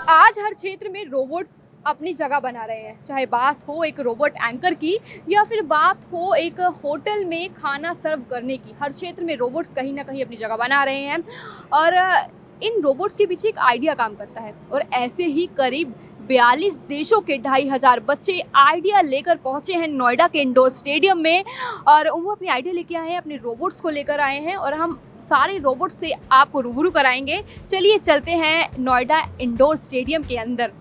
आज हर क्षेत्र में रोबोट्स अपनी जगह बना रहे हैं, चाहे बात हो एक रोबोट एंकर की या फिर बात हो एक होटल में खाना सर्व करने की। हर क्षेत्र में रोबोट्स कहीं ना कहीं अपनी जगह बना रहे हैं और इन रोबोट्स के पीछे एक आइडिया काम करता है और ऐसे ही करीब 42 देशों के 2500 बच्चे आइडिया लेकर पहुंचे हैं नोएडा के इंडोर स्टेडियम में और वो अपनी आइडिया लेके आए हैं, अपने रोबोट्स को लेकर आए हैं और हम सारे रोबोट्स से आपको रूबरू कराएंगे। चलिए चलते हैं नोएडा इंडोर स्टेडियम के अंदर।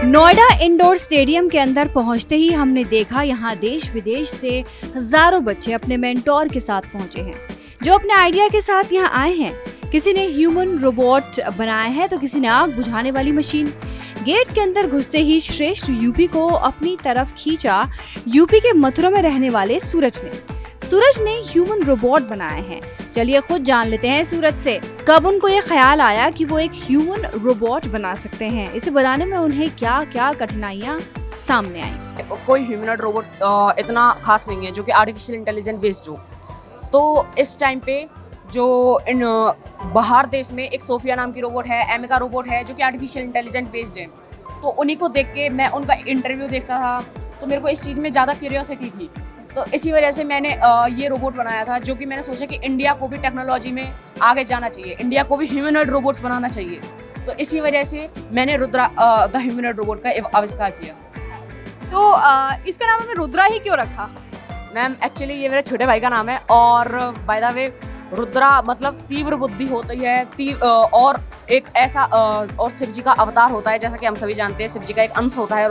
नोएडा इंडोर स्टेडियम के अंदर पहुंचते ही हमने देखा यहाँ देश विदेश से हजारों बच्चे अपने मेंटोर के साथ पहुंचे हैं, जो अपने आइडिया के साथ यहाँ आए हैं। किसी ने ह्यूमन रोबोट बनाया है तो किसी ने आग बुझाने वाली मशीन। गेट के अंदर घुसते ही श्रेष्ठ यूपी को अपनी तरफ खींचा यूपी के मथुरा में रहने वाले सूरज ने ह्यूमन रोबोट बनाए हैं। चलिए खुद जान लेते हैं सूरज से, कब उनको ये ख्याल आया कि वो एक ह्यूमन रोबोट बना सकते हैं। इसे बनाने में उन्हें क्या क्या कठिनाइयाँ सामने आई। कोई ह्यूमनॉइड रोबोट इतना खास नहीं है जो कि आर्टिफिशियल इंटेलिजेंस बेस्ड हो। तो इस टाइम पे जो बाहर देश में एक सोफिया नाम की रोबोट है, एमिका रोबोट है, जो कि आर्टिफिशियल इंटेलिजेंस बेस्ड है। तो उन्हीं को देख के मैं उनका इंटरव्यू देखता था, तो मेरे को इस चीज़ में ज़्यादा क्यूरियोसिटी थी। तो इसी वजह से मैंने ये रोबोट बनाया था, जो कि मैंने सोचा कि इंडिया को भी टेक्नोलॉजी में आगे जाना चाहिए, इंडिया को भी ह्यूमनॉइड रोबोट्स बनाना चाहिए। तो इसी वजह से मैंने रुद्रा द ह्यूमनॉइड रोबोट का आविष्कार किया। तो इसका नाम हमने रुद्रा ही क्यों रखा? मैम एक्चुअली ये मेरे छोटे भाई का नाम है और बाय द वे रुद्रा मतलब तीव्र बुद्धि होती है, और एक ऐसा और शिव जी का अवतार होता है, जैसा कि हम सभी जानते हैं शिव जी का एक अंश होता है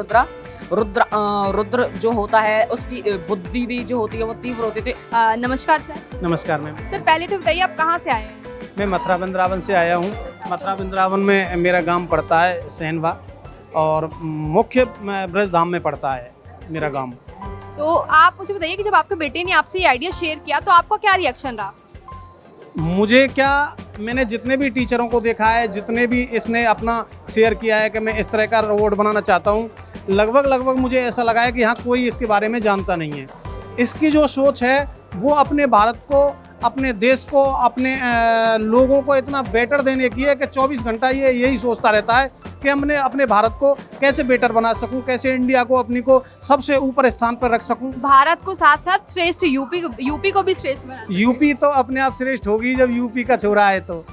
रुद्र जो होता है उसकी बुद्धि भी जो होती है वो तीव्र होती थी। नमस्कार सर। नमस्कार मैम। सर पहले तो बताइए आप कहाँ से आए हैं? मैं मथुरा वृंदावन से आया हूँ। मथुरा वृंदावन में मेरा गांव पड़ता है सहनवा और मुख्य ब्रजधाम में पड़ता है मेरा गांव। तो आप मुझे बताइए कि जब आपके बेटे ने आपसे ये आइडिया शेयर किया तो आपका क्या रिएक्शन रहा? मुझे क्या, मैंने जितने भी टीचरों को देखा है, जितने भी इसने अपना शेयर किया है कि मैं इस तरह का रोबोट बनाना चाहता हूँ, लगभग मुझे ऐसा लगा है कि यहाँ कोई इसके बारे में जानता नहीं है। इसकी जो सोच है वो अपने भारत को, अपने देश को, अपने लोगों को इतना बेटर देने की है कि 24 घंटा ये यही सोचता रहता है कि हमने अपने भारत को कैसे बेटर बना सकूं, कैसे इंडिया को अपनी को सबसे ऊपर स्थान पर रख सकूं। भारत को साथ साथ श्रेष्ठ यूपी को भी श्रेष्ठ बना। यूपी तो अपने आप श्रेष्ठ होगी जब यूपी का छोरा है तो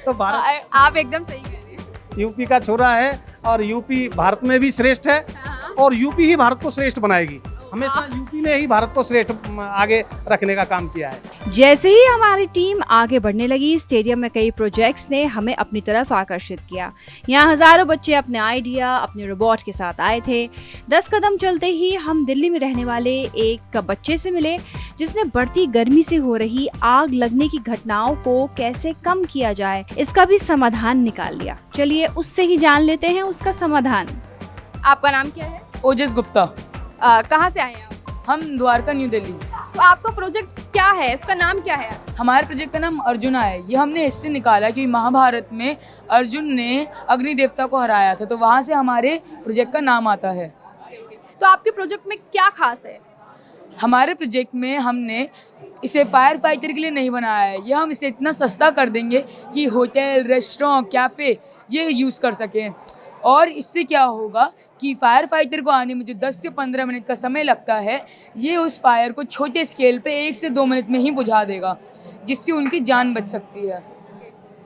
भारत। आप एकदम सही कह रहे हैं। यूपी का छोरा है और यूपी भारत में भी श्रेष्ठ है और यूपी ही भारत को श्रेष्ठ बनाएगी। हमेशा यूपी ने ही भारत को श्रेष्ठ आगे रखने का काम किया है। जैसे ही हमारी टीम आगे बढ़ने लगी, स्टेडियम में कई प्रोजेक्ट्स ने हमें अपनी तरफ आकर्षित किया। यहाँ हजारों बच्चे अपने आइडिया, अपने रोबोट के साथ आए थे। 10 कदम चलते ही हम दिल्ली में रहने वाले एक बच्चे से मिले, जिसने बढ़ती गर्मी से हो रही आग लगने की घटनाओं को कैसे कम किया जाए इसका भी समाधान निकाल लिया। चलिए उससे ही जान लेते हैं उसका समाधान। आपका नाम क्या है? ओजस गुप्ता। कहाँ से आए हैं आप? हम द्वारका न्यू दिल्ली। तो आपका प्रोजेक्ट क्या है, इसका नाम क्या है? हमारे प्रोजेक्ट का नाम अर्जुना है। ये हमने इससे निकाला कि महाभारत में अर्जुन ने अग्नि देवता को हराया था, तो वहाँ से हमारे प्रोजेक्ट का नाम आता है। तो आपके प्रोजेक्ट में क्या खास है? हमारे प्रोजेक्ट में हमने इसे फायर फाइटर के लिए नहीं बनाया है। ये हम इसे इतना सस्ता कर देंगे कि होटल, रेस्टोरेंट, कैफ़े ये यूज़ कर सकें। और इससे क्या होगा कि फायर फाइटर को आने में जो 10 से 15 मिनट का समय लगता है, ये उस फायर को छोटे स्केल पे 1 से 2 मिनट में ही बुझा देगा, जिससे उनकी जान बच सकती है।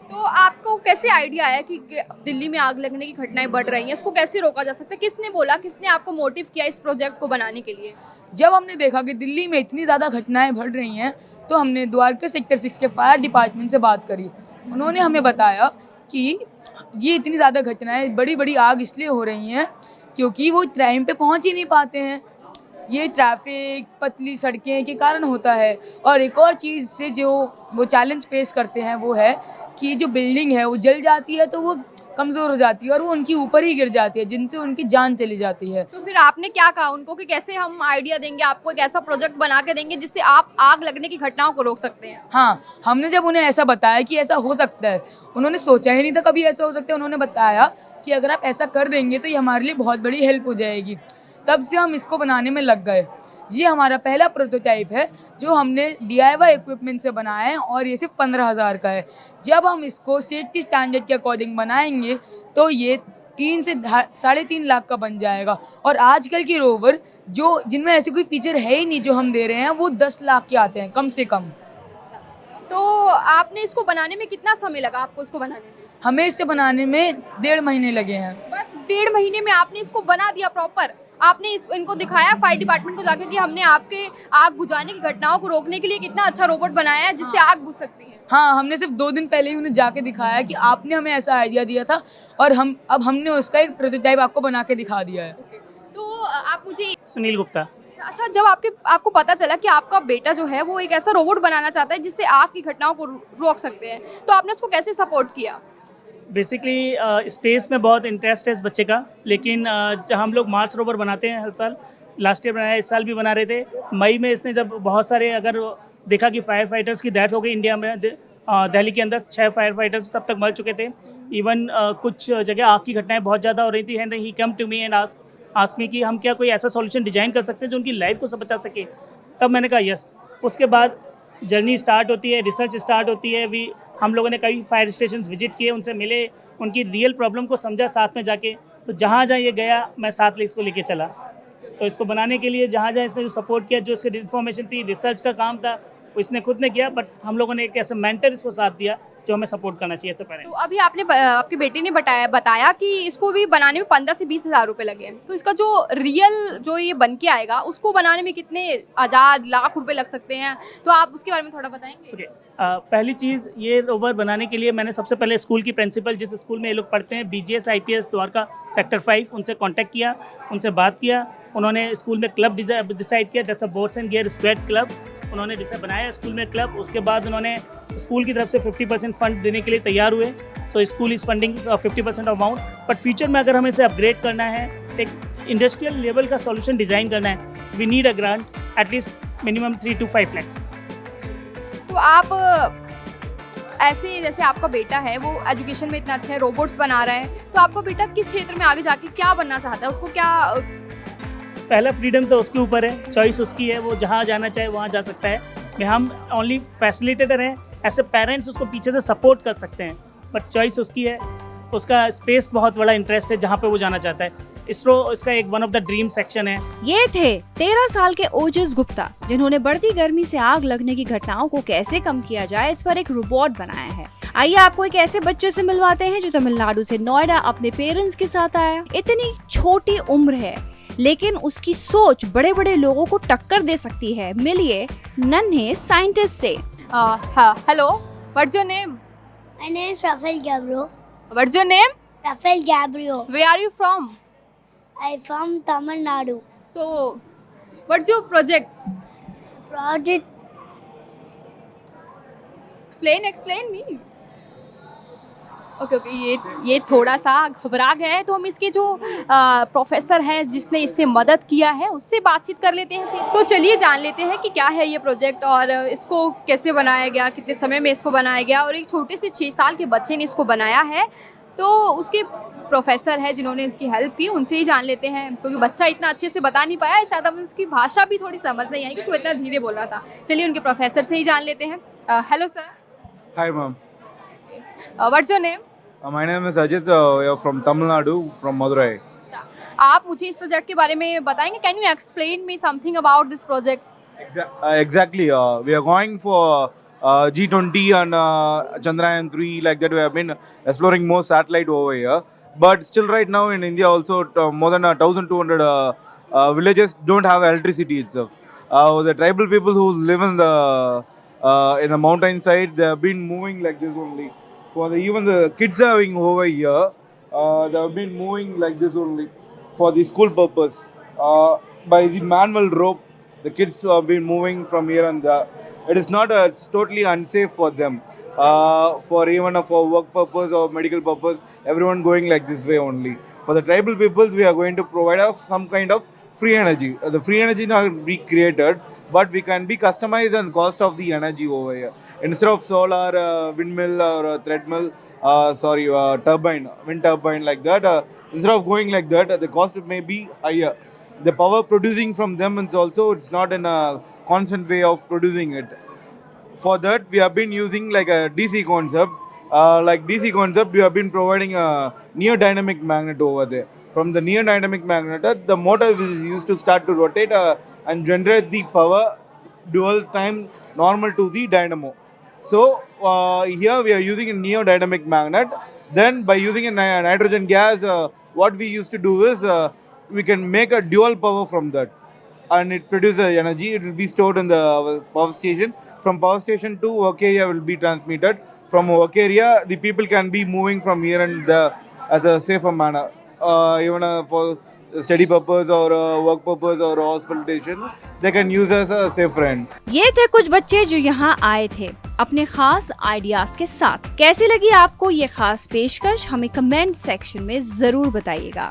तो आपको कैसे आइडिया आया कि दिल्ली में आग लगने की घटनाएं बढ़ रही हैं, इसको कैसे रोका जा सकता है? किसने बोला, किसने आपको मोटिव किया इस प्रोजेक्ट को बनाने के लिए? जब हमने देखा कि दिल्ली में इतनी ज़्यादा घटनाएं बढ़ रही हैं, तो हमने द्वारका सेक्टर 6 के फायर डिपार्टमेंट से बात करी। उन्होंने हमें बताया कि ये इतनी ज़्यादा घटनाएं, बड़ी आग इसलिए हो रही हैं क्योंकि वो टाइम पे पहुंच ही नहीं पाते हैं। ये ट्रैफिक, पतली सड़कें के कारण होता है। और एक और चीज़ से जो वो चैलेंज फेस करते हैं वो है कि जो बिल्डिंग है वो जल जाती है तो वो कमज़ोर हो जाती है और वो उनके ऊपर ही गिर जाती है, जिनसे उनकी जान चली जाती है। तो फिर आपने क्या कहा उनको कि कैसे हम आइडिया देंगे आपको, एक ऐसा प्रोजेक्ट बना के देंगे जिससे आप आग लगने की घटनाओं को रोक सकते हैं? हाँ, हमने जब उन्हें ऐसा बताया कि ऐसा हो सकता है, उन्होंने सोचा ही नहीं था कभी ऐसा हो सकता है। उन्होंने बताया कि अगर आप ऐसा कर देंगे तो ये हमारे लिए बहुत बड़ी हेल्प हो जाएगी। तब से हम इसको बनाने में लग गए। ये हमारा पहला प्रोटोटाइप है जो हमने DIY इक्विपमेंट से बनाया है और ये सिर्फ 15,000 का है। जब हम इसको सेफ्टी स्टैंडर्ड के अकॉर्डिंग बनाएंगे तो ये 3 से 3.5 लाख का बन जाएगा। और आजकल की रोवर जो जिनमें ऐसे कोई फीचर है ही नहीं जो हम दे रहे हैं, वो 10 लाख के आते हैं कम से कम। तो आपने इसको बनाने में कितना समय लगा आपको इसको बनाने में? हमें इसे बनाने में 1.5 महीने लगे हैं। बस 1.5 महीने में आपने इसको बना दिया प्रॉपर? आपने इनको दिखाया फायर डिपार्टमेंट को जाकर कि हमने आपके आग बुझाने की घटनाओं को रोकने के लिए कितना अच्छा रोबोट बनाया है जिससे आग बुझ सकती है? हाँ, हमने सिर्फ 2 दिन पहले ही उन्हें जाके दिखाया कि आपने हमें ऐसा आइडिया दिया था और अब हमने उसका एक प्रोटोटाइप आपको बना के दिखा दिया है। तो आप मुझे सुनील गुप्ता। अच्छा, जब आपको पता चला कि आपका बेटा जो है वो एक ऐसा रोबोट बनाना चाहता है जिससे आग की घटनाओं को रोक सकते हैं, तो आपने उसको कैसे सपोर्ट किया? बेसिकली स्पेस में बहुत इंटरेस्ट है इस बच्चे का, लेकिन जहाँ हम लोग मार्स रोवर बनाते हैं हर साल, लास्ट ईयर बनाया, इस साल भी बना रहे थे। मई में इसने जब बहुत सारे अगर देखा कि फायर फाइटर्स की डेथ हो गई इंडिया में, दिल्ली के अंदर 6 फायर फाइटर्स तब तक मर चुके थे। इवन कुछ जगह आग की घटनाएं बहुत ज़्यादा हो रही थी। And he come to me and ask me कि हम क्या कोई ऐसा सॉल्यूशन डिजाइन कर सकते हैं जो उनकी लाइफ को सब बचा सके। तब मैंने कहा यस। उसके बाद जर्नी स्टार्ट होती है, रिसर्च स्टार्ट होती है। हम लोगों ने कई फायर स्टेशन विजिट किए, उनसे मिले, उनकी रियल प्रॉब्लम को समझा साथ में जाके। तो जहाँ जहाँ ये गया मैं साथ इसको लेके चला। तो इसको बनाने के लिए जहाँ जहाँ इसने जो सपोर्ट किया, जो इसकी इन्फॉर्मेशन थी, रिसर्च का काम था, वो इसने खुद ने किया। बट हम लोगों ने एक ऐसे मेंटर इसको साथ दिया जो हमें सपोर्ट करना चाहिए। तो अभी आपके बेटे ने बताया कि इसको भी बनाने में 15 से 20 हज़ार रुपये लगे हैं। तो इसका जो रियल जो ये बन के आएगा उसको बनाने में कितने हज़ार लाख रुपए लग सकते हैं, तो आप उसके बारे में थोड़ा बताएंगे? ओके, पहली चीज़, ये रोवर बनाने के लिए मैंने सबसे पहले स्कूल की प्रिंसिपल, जिस स्कूल में ये लोग पढ़ते हैं, BGS IPS द्वारका सेक्टर 5, उनसे कांटेक्ट किया, उनसे बात किया। उन्होंने स्कूल में क्लब डिसाइड किया, that's a boats and gear squad club. उन्होंने बनाया स्कूल में क्लब। उसके बाद उन्होंने स्कूल की तरफ से 50% फंड देने के लिए तैयार हुए। So school is funding 50% amount. But future में अगर हमें इसे अपग्रेड करना है, एक इंडस्ट्रियल लेवल का सॉल्यूशन डिज़ाइन करना है, we need a grant at least minimum 3 to 5 lakhs। तो आप ऐसे, जैसे आपका बेटा है वो एजुकेशन में इतना अच्छा है, रोबोट्स बना रहा है, तो आपका बेटा किस क्षेत्र में आगे जाके क्या बनना चाहता है? उसको क्या पहला फ्रीडम तो उसके ऊपर है, चॉइस उसकी है, वो जहाँ जाना चाहे वहाँ जा सकता है। हम ओनली फैसिलिटेटर हैं, ऐसे पेरेंट्स उसको पीछे से सपोर्ट कर सकते हैं, बट चॉइस उसकी है। उसका स्पेस बहुत बड़ा इंटरेस्ट है जहाँ पे वो जाना चाहता है। इसरो इसका एक one of the dream section है। ये थे 13 साल के ओजस गुप्ता, जिन्होंने बढ़ती गर्मी से आग लगने की घटनाओं को कैसे कम किया जाए इस पर एक रोबोट बनाया है। आइए आपको एक ऐसे बच्चे से मिलवाते हैं जो तमिलनाडु से नोएडा अपने पेरेंट्स के साथ आया। इतनी छोटी उम्र है लेकिन उसकी सोच बड़े बड़े लोगों को टक्कर दे सकती है। मिलिए नन्हे साइंटिस्ट से। Hello, what's your name? My name is Rafael Gabriel. What's your name? Rafael Gabriel. Where are you from? I'm from Tamil Nadu. So what's your project? Project explain me. Okay, ये थोड़ा सा घबरा गया है, तो हम इसके जो प्रोफेसर हैं जिसने इससे मदद किया है उससे बातचीत कर लेते हैं। तो चलिए जान लेते हैं कि क्या है ये प्रोजेक्ट और इसको कैसे बनाया गया, कितने समय में इसको बनाया गया, और एक छोटे से 6 साल के बच्चे ने इसको बनाया है। तो उसके प्रोफेसर है जिन्होंने इसकी हेल्प की, उनसे ही जान लेते हैं, क्योंकि बच्चा इतना अच्छे से बता नहीं पाया, शायद अब उसकी भाषा भी थोड़ी समझ नहीं आई क्योंकि वो इतना धीरे बोल रहा था। चलिए उनके प्रोफेसर से ही जान लेते हैं। Hello sir. Hi, ma'am. What's your name? My name is Ajit. We are from Tamil Nadu, from Madurai. आप मुझे इस प्रोजेक्ट के बारे में बताएंगे? Can you explain me something about this project? Exactly. We are going for G20 and Chandrayaan 3, like that. We have been exploring more satellite over here. But still, right now in India, also more than 1,200 villages don't have electricity itself. The tribal people who live in the mountainside, they have been moving like this only. Even the kids are having over here, they have been moving like this only for the school purpose. By the manual rope, the kids have been moving from here and there. It is not it's totally unsafe for them. For even for work purpose or medical purpose, everyone going like this way only. For the tribal peoples, we are going to provide some kind of free energy. The free energy not be created, but we can be customized and cost of the energy over here. Instead of solar, windmill or treadmill, turbine, wind turbine like that, instead of going like that, the cost may be higher. the power producing from them is also, it's not in a constant way of producing it. For that, we have been using like a DC concept. Like DC concept, we have been providing a near-dynamic magnet over there. From the near-dynamic magnet, the motor is used to start to rotate and generate the power dual time normal to the dynamo. So here we are using a near-dynamic magnet. Then by using a nitrogen gas, what we used to do is we can make a dual power from that, and it produces energy. It will be stored in the power station. From power station to work area will be transmitted. From work area, the people can be moving from here and there as a safer manner. Even for study purpose or work purpose or hospitalization, they can use as a safe friend. ये थे कुछ बच्चे जो यहाँ आए थे अपने खास आइडियाज के साथ। कैसी लगी आपको ये खास पेशकश, हमें कमेंट सेक्शन में जरूर बताइएगा।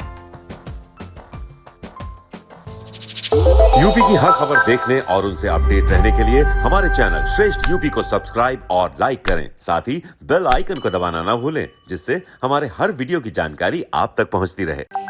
यूपी की हर खबर देखने और उनसे अपडेट रहने के लिए हमारे चैनल श्रेष्ठ यूपी को सब्सक्राइब और लाइक करें। साथ ही बेल आइकन को दबाना ना भूलें, जिससे हमारे हर वीडियो की जानकारी आप तक पहुंचती रहे।